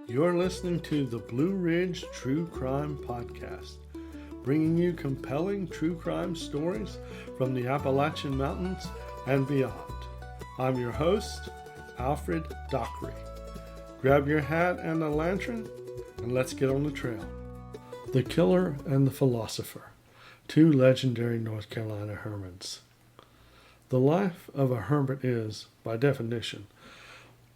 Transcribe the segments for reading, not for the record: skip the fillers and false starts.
You're listening to the Blue Ridge True Crime Podcast, bringing you compelling true crime stories from the Appalachian Mountains and beyond. I'm your host, Alfred Dockery. Grab your hat and a lantern, and let's get on the trail. The Killer and the Philosopher, two legendary North Carolina hermits. The life of a hermit is, by definition,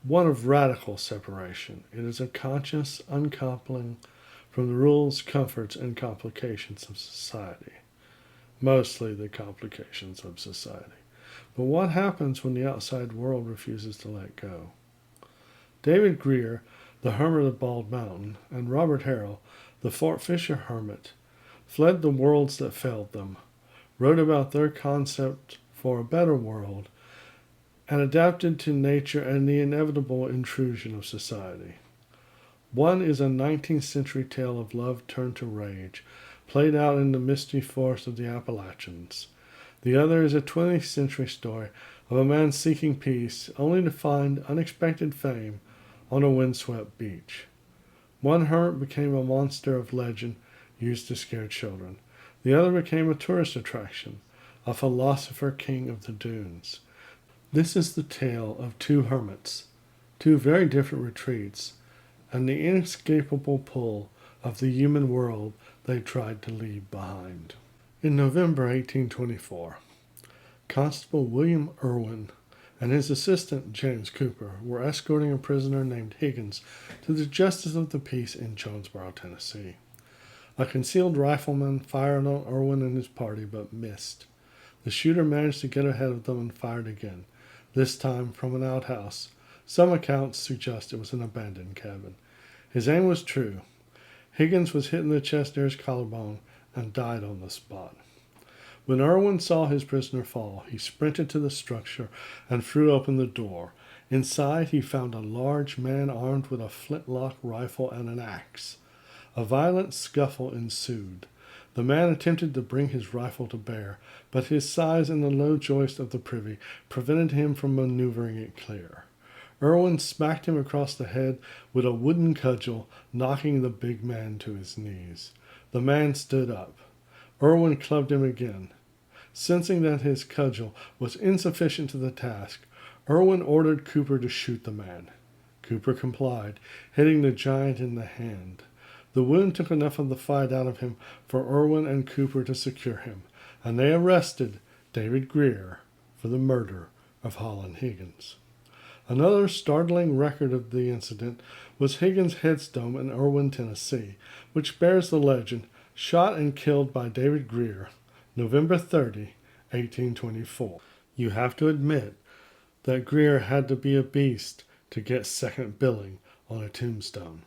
one of radical separation. It is a conscious uncoupling from the rules, comforts, and complications of society. Mostly the complications of society. But what happens when the outside world refuses to let go? David Greer, the Hermit of Bald Mountain, and Robert Harrill, the Fort Fisher Hermit, fled the worlds that failed them, wrote about their concept for a better world, and adapted to nature and the inevitable intrusion of society. One is a 19th century tale of love turned to rage, played out in the misty forests of the Appalachians. The other is a 20th century story of a man seeking peace, only to find unexpected fame on a windswept beach. One hermit became a monster of legend used to scare children. The other became a tourist attraction, a philosopher king of the dunes. This is the tale of two hermits, two very different retreats, and the inescapable pull of the human world they tried to leave behind. In November 1824, Constable William Irwin and his assistant James Cooper were escorting a prisoner named Higgins to the Justice of the Peace in Jonesboro, Tennessee. A concealed rifleman fired on Irwin and his party but missed. The shooter managed to get ahead of them and fired again, this time from an outhouse. Some accounts suggest it was an abandoned cabin. His aim was true. Higgins was hit in the chest near his collarbone and died on the spot. When Irwin saw his prisoner fall, he sprinted to the structure and threw open the door. Inside, he found a large man armed with a flintlock rifle and an axe. A violent scuffle ensued. The man attempted to bring his rifle to bear, but his size and the low joist of the privy prevented him from maneuvering it clear. Irwin smacked him across the head with a wooden cudgel, knocking the big man to his knees. The man stood up. Irwin clubbed him again. Sensing that his cudgel was insufficient to the task, Irwin ordered Cooper to shoot the man. Cooper complied, hitting the giant in the hand. The wound took enough of the fight out of him for Irwin and Cooper to secure him, and they arrested David Greer for the murder of Holland Higgins. Another startling record of the incident was Higgins' headstone in Irwin, Tennessee, which bears the legend, "Shot and killed by David Greer, November 30, 1824. You have to admit that Greer had to be a beast to get second billing on a tombstone.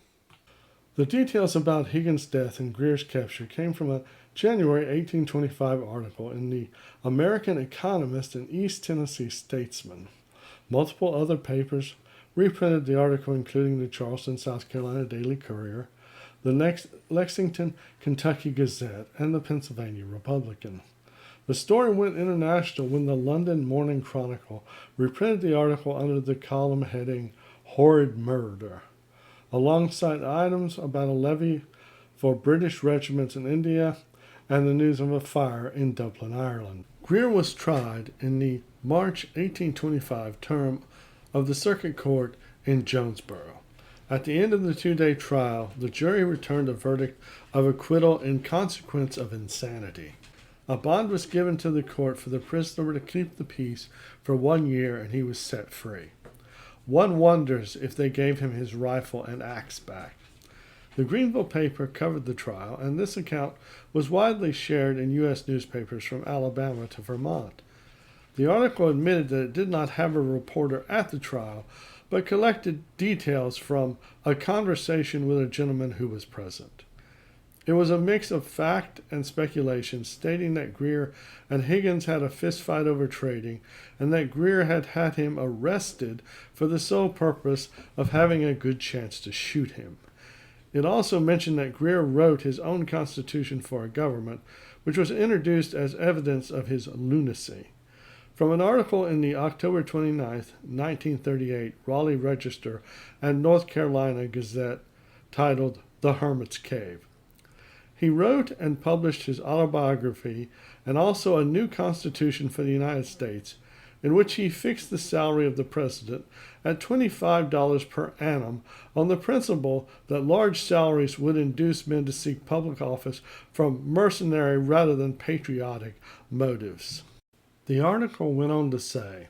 The details about Higgins' death and Greer's capture came from a January 1825 article in the American Economist and East Tennessee Statesman. Multiple other papers reprinted the article, including the Charleston, South Carolina Daily Courier, the Lexington, Kentucky Gazette, and the Pennsylvania Republican. The story went international when the London Morning Chronicle reprinted the article under the column heading "Horrid Murder," alongside items about a levy for British regiments in India and the news of a fire in Dublin, Ireland. Greer was tried in the March 1825 term of the Circuit Court in Jonesboro. At the end of the two-day trial, the jury returned a verdict of acquittal in consequence of insanity. A bond was given to the court for the prisoner to keep the peace for 1 year, and he was set free. One wonders if they gave him his rifle and axe back. The Greenville paper covered the trial, and this account was widely shared in U.S. newspapers from Alabama to Vermont. The article admitted that it did not have a reporter at the trial, but collected details from a conversation with a gentleman who was present. It was a mix of fact and speculation, stating that Greer and Higgins had a fistfight over trading, and that Greer had had him arrested for the sole purpose of having a good chance to shoot him. It also mentioned that Greer wrote his own constitution for a government, which was introduced as evidence of his lunacy. From an article in the October 29, 1938 Raleigh Register and North Carolina Gazette, titled The Hermit's Cave. He wrote and published his autobiography and also a new constitution for the United States, in which he fixed the salary of the president at $25 per annum on the principle that large salaries would induce men to seek public office from mercenary rather than patriotic motives. The article went on to say,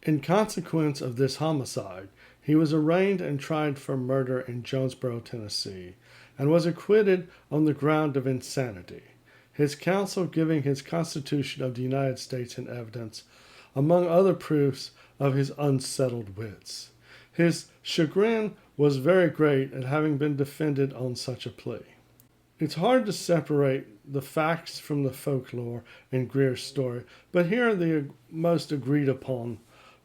in consequence of this homicide, he was arraigned and tried for murder in Jonesboro, Tennessee, and was acquitted on the ground of insanity, his counsel giving his Constitution of the United States in evidence, among other proofs of his unsettled wits. His chagrin was very great at having been defended on such a plea. It's hard to separate the facts from the folklore in Greer's story, but here are the most agreed upon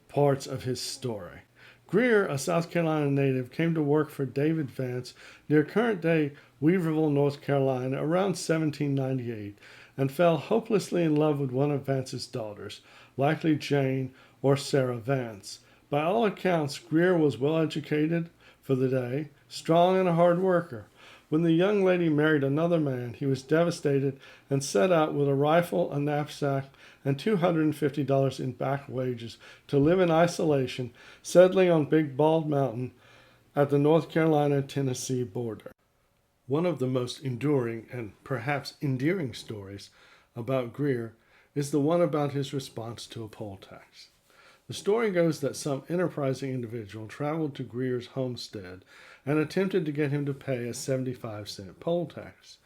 parts of his story. Greer, a South Carolina native, came to work for David Vance near current-day Weaverville, North Carolina, around 1798, and fell hopelessly in love with one of Vance's daughters, likely Jane or Sarah Vance. By all accounts, Greer was well educated for the day, strong and a hard worker. When the young lady married another man, he was devastated and set out with a rifle, a knapsack, and $250 in back wages to live in isolation, settling on Big Bald Mountain at the North Carolina-Tennessee border. One of the most enduring and perhaps endearing stories about Greer is the one about his response to a poll tax. The story goes that some enterprising individual traveled to Greer's homestead and attempted to get him to pay a 75-cent poll tax.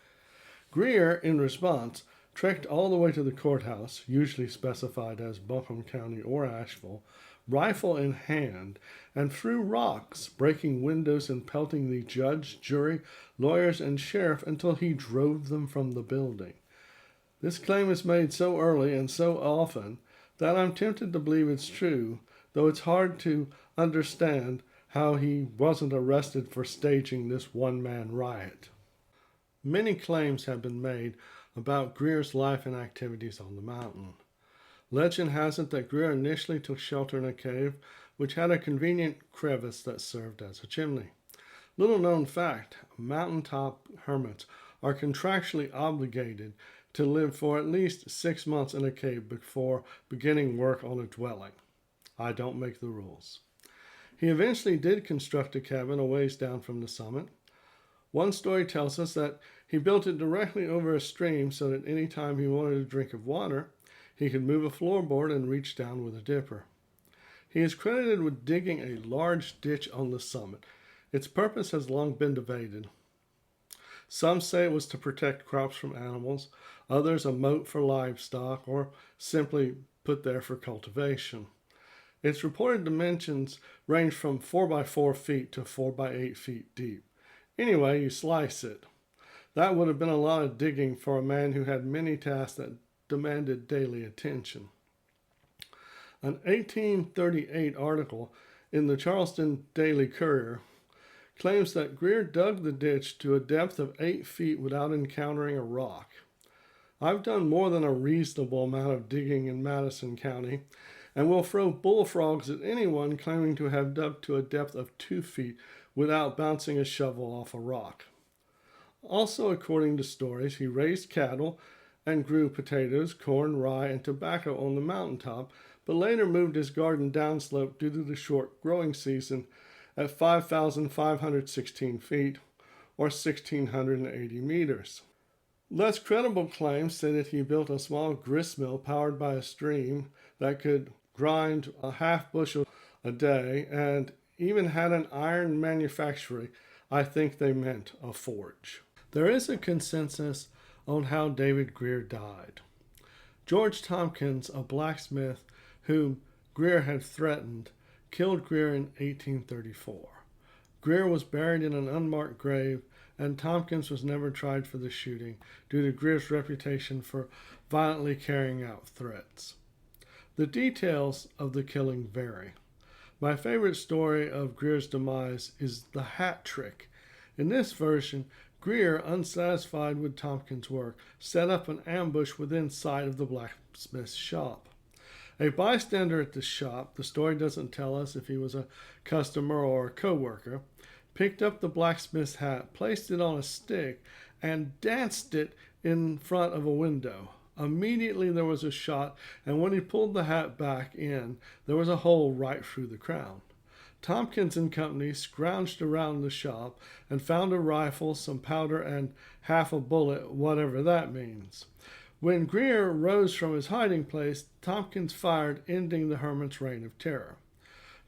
Greer, in response, trekked all the way to the courthouse, usually specified as Buncombe County or Asheville, rifle in hand, and threw rocks, breaking windows and pelting the judge, jury, lawyers, and sheriff until he drove them from the building. This claim is made so early and so often that I'm tempted to believe it's true, though it's hard to understand how he wasn't arrested for staging this one-man riot. Many claims have been made about Greer's life and activities on the mountain. Legend has it that Greer initially took shelter in a cave which had a convenient crevice that served as a chimney. Little known fact, mountaintop hermits are contractually obligated to live for at least 6 months in a cave before beginning work on a dwelling. I don't make the rules. He eventually did construct a cabin a ways down from the summit. One story tells us that he built it directly over a stream so that any time he wanted a drink of water, he could move a floorboard and reach down with a dipper. He is credited with digging a large ditch on the summit. Its purpose has long been debated. Some say it was to protect crops from animals, others a moat for livestock, or simply put there for cultivation. Its reported dimensions range from 4 by 4 feet to 4 by 8 feet deep. Anyway, you slice it. That would have been a lot of digging for a man who had many tasks that demanded daily attention. An 1838 article in the Charleston Daily Courier claims that Greer dug the ditch to a depth of 8 feet without encountering a rock. I've done more than a reasonable amount of digging in Madison County, and will throw bullfrogs at anyone claiming to have dug to a depth of 2 feet without bouncing a shovel off a rock. Also, according to stories, he raised cattle and grew potatoes, corn, rye, and tobacco on the mountaintop, but later moved his garden downslope due to the short growing season at 5,516 feet, or 1,680 meters. Less credible claims say that he built a small grist mill powered by a stream that could grind a half bushel a day, and even had an iron manufactory. I think they meant a forge. There is a consensus on how David Greer died. George Tompkins, a blacksmith whom Greer had threatened, killed Greer in 1834. Greer was buried in an unmarked grave, and Tompkins was never tried for the shooting due to Greer's reputation for violently carrying out threats. The details of the killing vary. My favorite story of Greer's demise is the hat trick. In this version, Greer, unsatisfied with Tompkins' work, set up an ambush within sight of the blacksmith's shop. A bystander at the shop, the story doesn't tell us if he was a customer or a co-worker, picked up the blacksmith's hat, placed it on a stick, and danced it in front of a window. Immediately there was a shot, and when he pulled the hat back in, there was a hole right through the crown. Tompkins and company scrounged around the shop and found a rifle, some powder, and half a bullet, whatever that means. When Greer rose from his hiding place, Tompkins fired, ending the Hermit's reign of terror.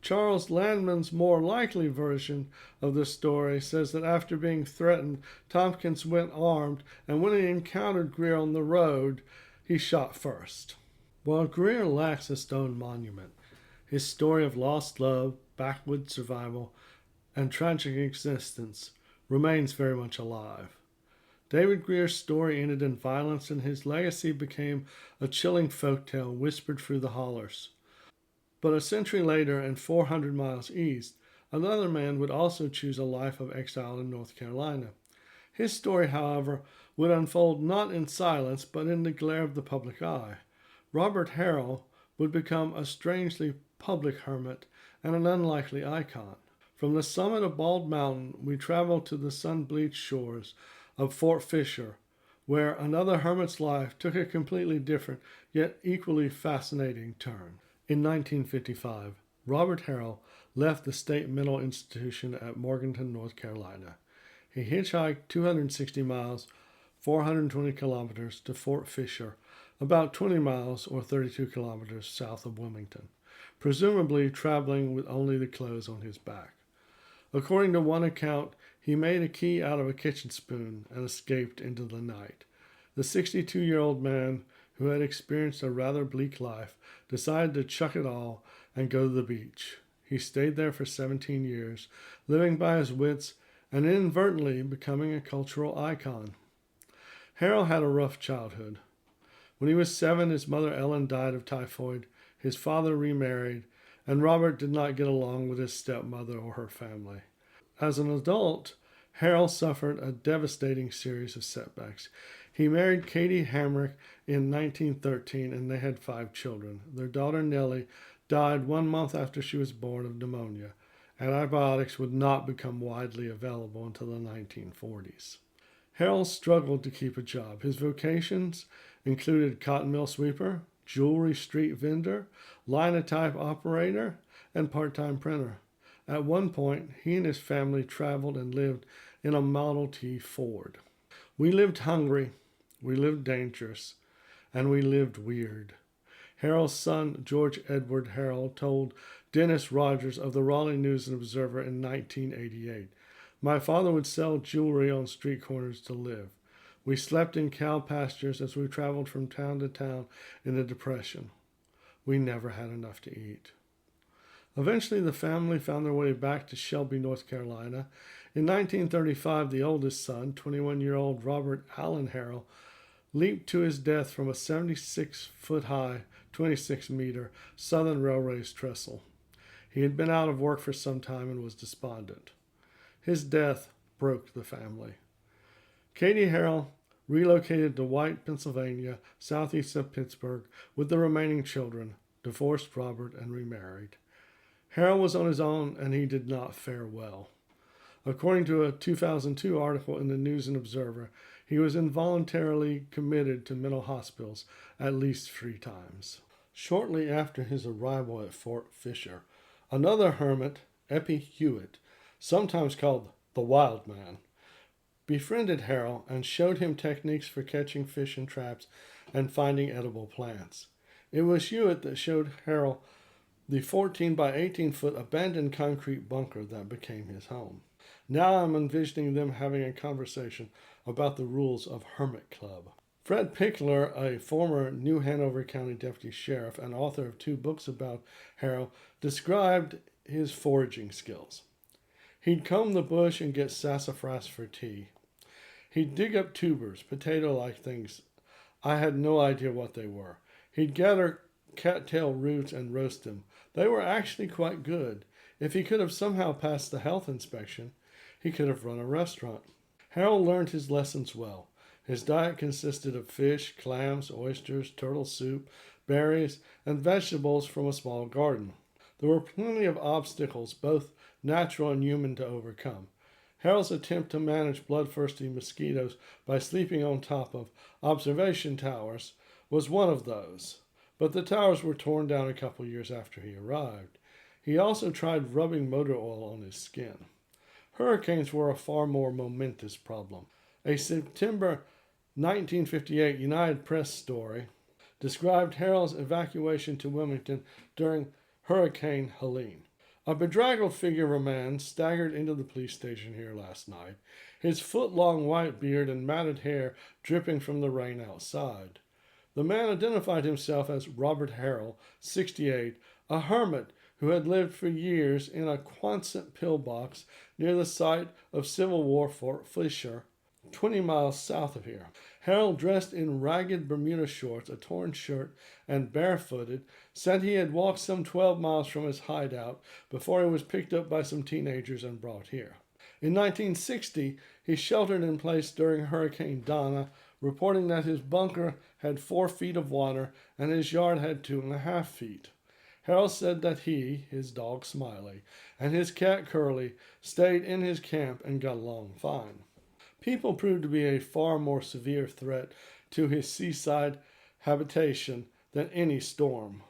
Charles Landman's more likely version of the story says that after being threatened, Tompkins went armed, and when he encountered Greer on the road, he shot first. While Greer lacks a stone monument, his story of lost love, backwoods survival, and tragic existence remains very much alive. David Greer's story ended in violence, and his legacy became a chilling folktale whispered through the hollers. But a century later, and 400 miles east, another man would also choose a life of exile in North Carolina. His story, however, would unfold not in silence, but in the glare of the public eye. Robert Harrill would become a strangely public hermit and an unlikely icon. From the summit of Bald Mountain, we travel to the sun-bleached shores of Fort Fisher, where another hermit's life took a completely different, yet equally fascinating turn. In 1955, Robert Harrill left the state mental institution at Morganton, North Carolina. He hitchhiked 260 miles, 420 kilometers to Fort Fisher, about 20 miles or 32 kilometers south of Wilmington, presumably traveling with only the clothes on his back. According to one account, he made a key out of a kitchen spoon and escaped into the night. The 62-year-old man, who had experienced a rather bleak life, decided to chuck it all and go to the beach. He stayed there for 17 years, living by his wits and inadvertently becoming a cultural icon. Harrill had a rough childhood. When he was 7, his mother Ellen died of typhoid, his father remarried, and Robert did not get along with his stepmother or her family. As an adult, Harrill suffered a devastating series of setbacks. He married Katie Hamrick in 1913, and they had 5 children. Their daughter Nellie died 1 month after she was born of pneumonia. Antibiotics would not become widely available until the 1940s. Harrill struggled to keep a job. His vocations included cotton mill sweeper, jewelry street vendor, linotype operator, and part-time printer. At one point, he and his family traveled and lived in a Model T Ford. We lived hungry, we lived dangerous, and we lived weird. Harrill's son, George Edward Harrill, told Dennis Rogers of the Raleigh News and Observer in 1988, "My father would sell jewelry on street corners to live. We slept in cow pastures as we traveled from town to town in the Depression. We never had enough to eat." Eventually, the family found their way back to Shelby, North Carolina. In 1935, the oldest son, 21-year-old Robert Allen Harrill, leaped to his death from a 76-foot-high, 26-meter Southern Railroad trestle. He had been out of work for some time and was despondent. His death broke the family. Katie Harrill relocated to White, Pennsylvania, southeast of Pittsburgh, with the remaining children, divorced Robert, and remarried. Harrill was on his own, and he did not fare well. According to a 2002 article in the News and Observer, he was involuntarily committed to mental hospitals at least 3 times. Shortly after his arrival at Fort Fisher, another hermit, Hewitt, sometimes called the Wild Man, befriended Harrill and showed him techniques for catching fish in traps and finding edible plants. It was Hewitt that showed Harrill the 14 by 18 foot abandoned concrete bunker that became his home. Now I'm envisioning them having a conversation about the rules of Hermit Club. Fred Pickler, a former New Hanover County Deputy Sheriff and author of 2 books about Harrill, described his foraging skills. He'd comb the bush and get sassafras for tea. He'd dig up tubers, potato-like things. I had no idea what they were. He'd gather cattail roots and roast them. They were actually quite good. If he could have somehow passed the health inspection, he could have run a restaurant. Harrill learned his lessons well. His diet consisted of fish, clams, oysters, turtle soup, berries, and vegetables from a small garden. There were plenty of obstacles, both natural and human, to overcome. Harrill's attempt to manage bloodthirsty mosquitoes by sleeping on top of observation towers was one of those, but the towers were torn down a couple years after he arrived. He also tried rubbing motor oil on his skin. Hurricanes were a far more momentous problem. A September 1958 United Press story described Harrill's evacuation to Wilmington during Hurricane Helene. A bedraggled figure of a man staggered into the police station here last night, his foot-long white beard and matted hair dripping from the rain outside. The man identified himself as Robert Harrill, 68, a hermit who had lived for years in a Quonset pillbox near the site of Civil War Fort Fisher, 20 miles south of here. Harrill, dressed in ragged Bermuda shorts, a torn shirt, and barefooted, said he had walked some 12 miles from his hideout before he was picked up by some teenagers and brought here. In 1960, he sheltered in place during Hurricane Donna, reporting that his bunker had 4 feet of water and his yard had 2.5 feet. Harrill said that he, his dog Smiley, and his cat Curly stayed in his camp and got along fine. People proved to be a far more severe threat to his seaside habitation than any storm.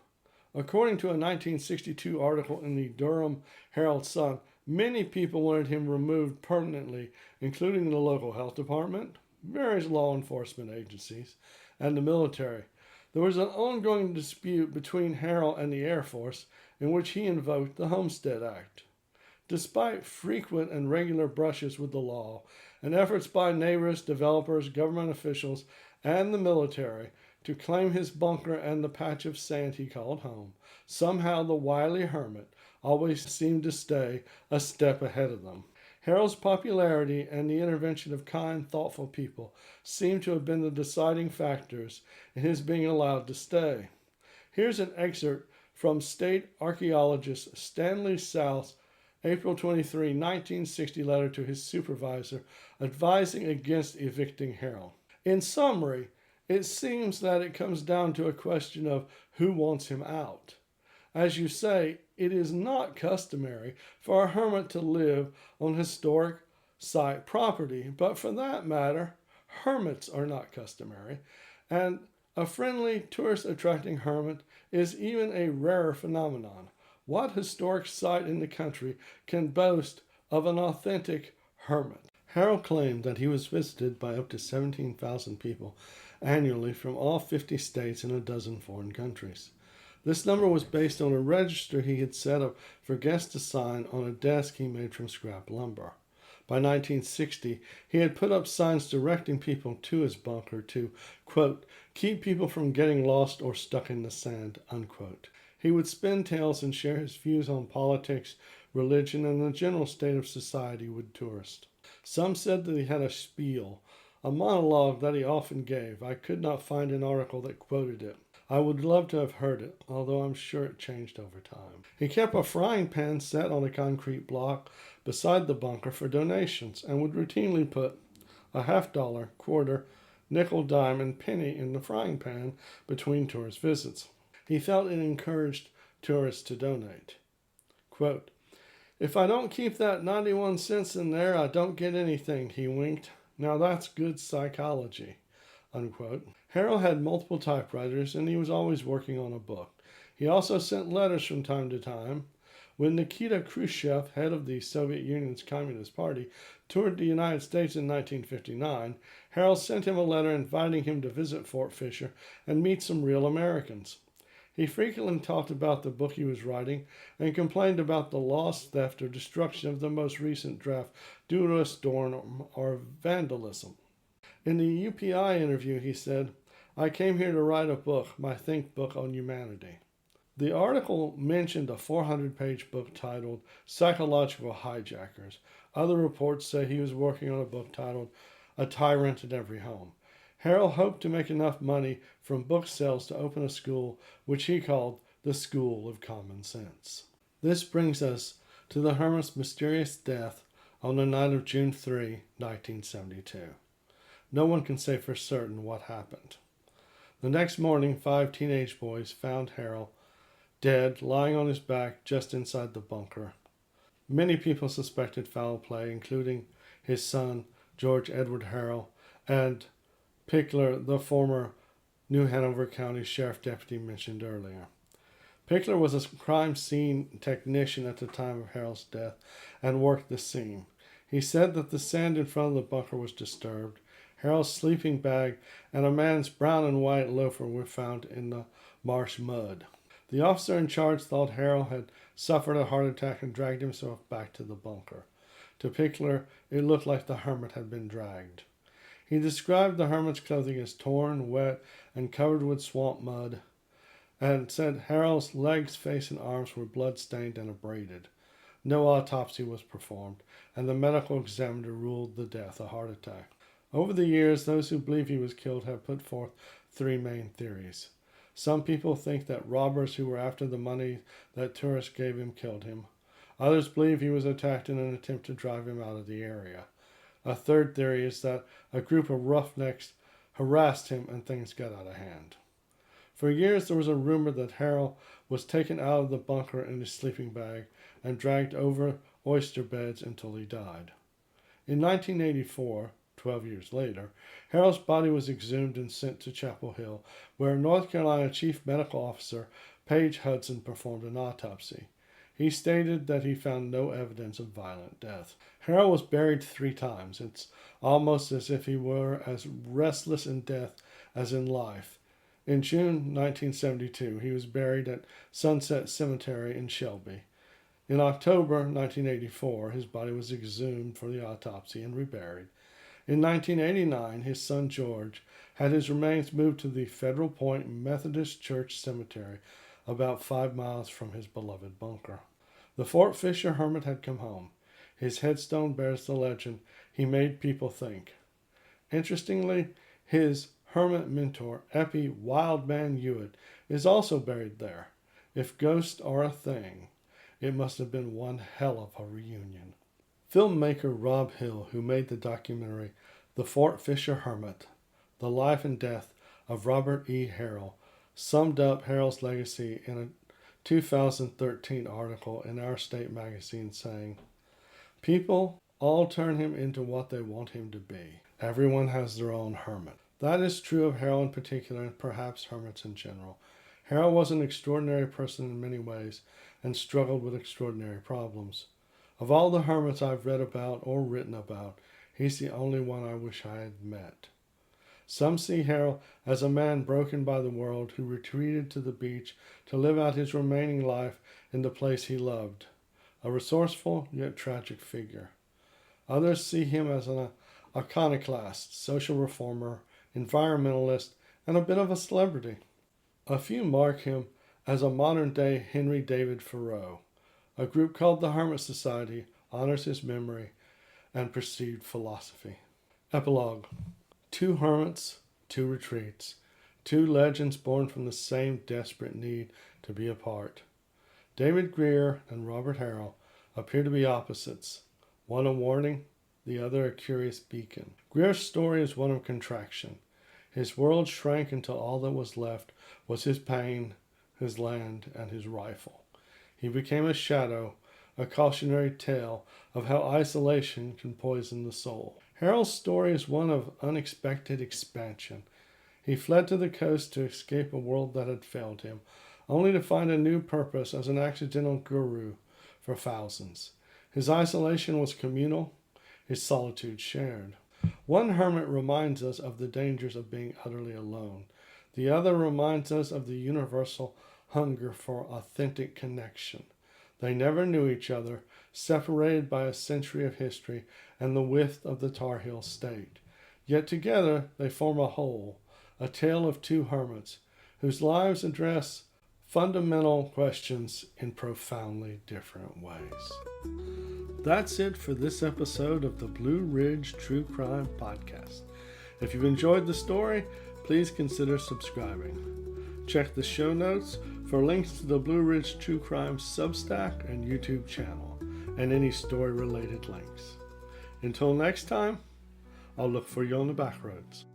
According to a 1962 article in the Durham Herald-Sun, many people wanted him removed permanently, including the local health department, various law enforcement agencies, and the military. There was an ongoing dispute between Harrill and the Air Force in which he invoked the Homestead Act. Despite frequent and regular brushes with the law and efforts by neighbors, developers, government officials, and the military to claim his bunker and the patch of sand he called home, somehow the wily hermit always seemed to stay a step ahead of them. Harrill's popularity and the intervention of kind, thoughtful people seem to have been the deciding factors in his being allowed to stay. Here's an excerpt from state archaeologist Stanley South's April 23, 1960 letter to his supervisor advising against evicting Harrill. In summary, it seems that it comes down to a question of who wants him out. As you say, it is not customary for a hermit to live on historic site property, but for that matter, hermits are not customary, and a friendly, tourist-attracting hermit is even a rarer phenomenon. What historic site in the country can boast of an authentic hermit? Harrill claimed that he was visited by up to 17,000 people annually from all 50 states and a dozen foreign countries. This number was based on a register he had set up for guests to sign on a desk he made from scrap lumber. By 1960, he had put up signs directing people to his bunker to, quote, keep people from getting lost or stuck in the sand, unquote. He would spin tales and share his views on politics, religion, and the general state of society with tourists. Some said that he had a spiel, a monologue that he often gave. I could not find an article that quoted it. I would love to have heard it, although I'm sure it changed over time. He kept a frying pan set on a concrete block beside the bunker for donations and would routinely put a $50, quarter, nickel, dime, and penny in the frying pan between tourist visits. He felt it encouraged tourists to donate. Quote, if I don't keep that 91 cents in there, I don't get anything, he winked. Now that's good psychology, unquote. Harrill had multiple typewriters, and he was always working on a book. He also sent letters from time to time. When Nikita Khrushchev, head of the Soviet Union's Communist Party, toured the United States in 1959, Harrill sent him a letter inviting him to visit Fort Fisher and meet some real Americans. He frequently talked about the book he was writing and complained about the loss, theft, or destruction of the most recent draft due to a storm or vandalism. In the UPI interview, he said, I came here to write a book, my think book on humanity. The article mentioned a 400-page book titled Psychological Hijackers. Other reports say he was working on a book titled A Tyrant in Every Home. Harrill hoped to make enough money from book sales to open a school, which he called the School of Common Sense. This brings us to the hermit's mysterious death on the night of June 3, 1972. No one can say for certain what happened. The next morning, 5 teenage boys found Harrill dead, lying on his back just inside the bunker. Many people suspected foul play, including his son, George Edward Harrill, and Pickler, the former New Hanover County Sheriff Deputy mentioned earlier. Pickler was a crime scene technician at the time of Harrill's death and worked the scene. He said that the sand in front of the bunker was disturbed. Harrill's sleeping bag and a man's brown and white loafer were found in the marsh mud. The officer in charge thought Harrill had suffered a heart attack and dragged himself back to the bunker. To Pickler, it looked like the hermit had been dragged. He described the hermit's clothing as torn, wet, and covered with swamp mud, and said Harrill's legs, face, and arms were blood-stained and abraded. No autopsy was performed, and the medical examiner ruled the death a heart attack. Over the years, those who believe he was killed have put forth three main theories. Some people think that robbers who were after the money that tourists gave him killed him. Others believe he was attacked in an attempt to drive him out of the area. A third theory is that a group of roughnecks harassed him and things got out of hand. For years there was a rumor that Harrill was taken out of the bunker in his sleeping bag and dragged over oyster beds until he died. In 1984, 12 years later, Harrill's body was exhumed and sent to Chapel Hill, where North Carolina Chief Medical Officer Paige Hudson performed an autopsy. He stated that he found no evidence of violent death. Harrill was buried 3 times. It's almost as if he were as restless in death as in life. In June 1972, he was buried at Sunset Cemetery in Shelby. In October 1984, his body was exhumed for the autopsy and reburied. In 1989, his son George had his remains moved to the Federal Point Methodist Church Cemetery, about 5 miles from his beloved bunker. The Fort Fisher Hermit had come home. His headstone bears the legend, "He made people think." Interestingly, his hermit mentor, Epi Wildman Hewitt, is also buried there. If ghosts are a thing, it must have been one hell of a reunion. Filmmaker Rob Hill, who made the documentary The Fort Fisher Hermit, The Life and Death of Robert E. Harrill, summed up Harrill's legacy in a 2013 article in Our State magazine saying, "People all turn him into what they want him to be. Everyone has their own hermit." That is true of Harrill in particular and perhaps hermits in general. Harrill was an extraordinary person in many ways and struggled with extraordinary problems. Of all the hermits I've read about or written about, he's the only one I wish I had met. Some see Harrill as a man broken by the world who retreated to the beach to live out his remaining life in the place he loved, a resourceful yet tragic figure. Others see him as an iconoclast, social reformer, environmentalist, and a bit of a celebrity. A few mark him as a modern-day Henry David Thoreau. A group called the Hermit Society honors his memory and perceived philosophy. Epilogue. 2 hermits, 2 retreats, 2 legends born from the same desperate need to be apart. David Greer and Robert Harrill appear to be opposites, one a warning, the other a curious beacon. Greer's story is one of contraction. His world shrank until all that was left was his pain, his land, and his rifle. He became a shadow, a cautionary tale of how isolation can poison the soul. Harrill's story is one of unexpected expansion. He fled to the coast to escape a world that had failed him, only to find a new purpose as an accidental guru for thousands. His isolation was communal, his solitude shared. One hermit reminds us of the dangers of being utterly alone. The other reminds us of the universal hunger for authentic connection. They never knew each other, separated by a century of history and the width of the Tar Heel state. Yet together they form a whole, a tale of 2 hermits, whose lives address fundamental questions in profoundly different ways. That's it for this episode of the Blue Ridge True Crime Podcast. If you've enjoyed the story, please consider subscribing. Check the show notes for links to the Blue Ridge True Crime Substack and YouTube channel, and any story-related links. Until next time, I'll look for you on the back roads.